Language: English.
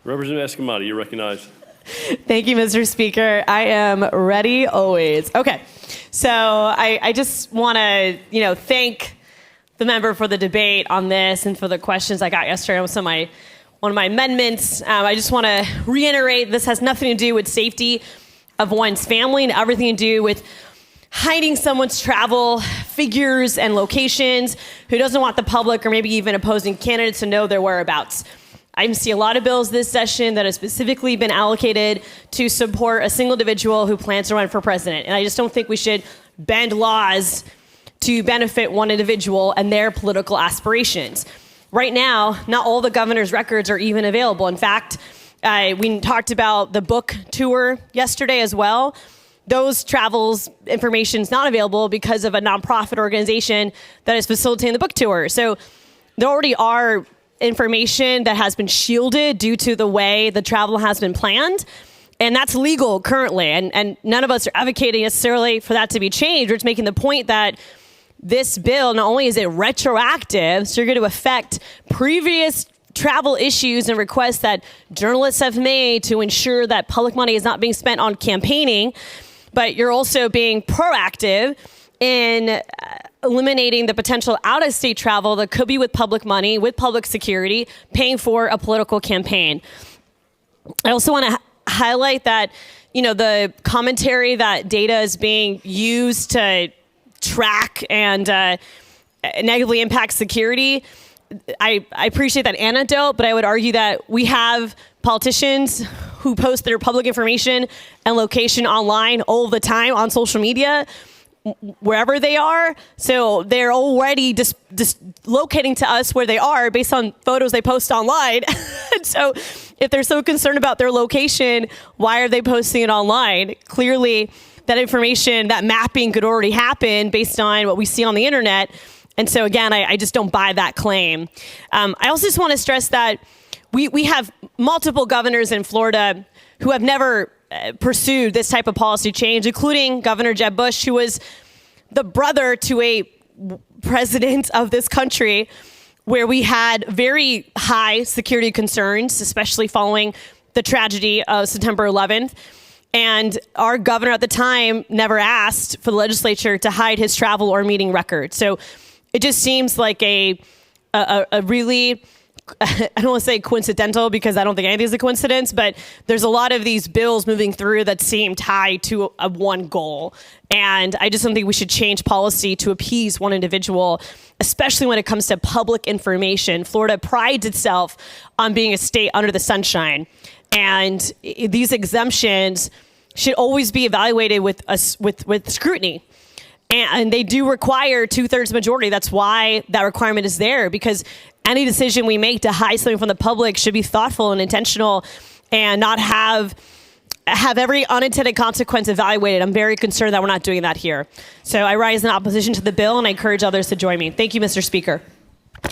Representative Eskamani, you're recognized. Thank you, Mr. Speaker. I am ready always. Okay, so I just want to, thank the member for the debate on this and for the questions I got yesterday with one of my amendments. I just want to reiterate, this has nothing to do with safety of one's family and everything to do with hiding someone's travel figures and locations, who doesn't want the public or maybe even opposing candidates to know their whereabouts. I see a lot of bills this session that have specifically been allocated to support a single individual who plans to run for president. And I just don't think we should bend laws to benefit one individual and their political aspirations. Right now, not all the governor's records are even available. In fact, we talked about the book tour yesterday as well. Those travels information is not available because of a nonprofit organization that is facilitating the book tour. So there already are information that has been shielded due to the way the travel has been planned. And that's legal currently. And none of us are advocating necessarily for that to be changed. We're just making the point that this bill, not only is it retroactive, so you're going to affect previous travel issues and requests that journalists have made to ensure that public money is not being spent on campaigning, but you're also being proactive in eliminating the potential out-of-state travel that could be with public money, with public security, paying for a political campaign. I also want to highlight that, the commentary that data is being used to track and negatively impact security. I appreciate that anecdote, but I would argue that we have politicians who post their public information and location online all the time on social media, wherever they are. So they're already just locating to us where they are based on photos they post online. And so if they're so concerned about their location, why are they posting it online? Clearly, that information, that mapping could already happen based on what we see on the internet. And so again, I just don't buy that claim. I also just want to stress that we have multiple governors in Florida who have never pursued this type of policy change, including Governor Jeb Bush, who was the brother to a president of this country, where we had very high security concerns, especially following the tragedy of September 11th. And our governor at the time never asked for the legislature to hide his travel or meeting records. So it just seems like a really, I don't want to say coincidental, because I don't think anything is a coincidence, but there's a lot of these bills moving through that seem tied to one goal. And I just don't think we should change policy to appease one individual, especially when it comes to public information. Florida prides itself on being a state under the sunshine. And these exemptions should always be evaluated with scrutiny. And they do require 2/3 majority. That's why that requirement is there, because any decision we make to hide something from the public should be thoughtful and intentional and not have every unintended consequence evaluated. I'm very concerned that we're not doing that here. So I rise in opposition to the bill, and I encourage others to join me. Thank you, Mr. Speaker.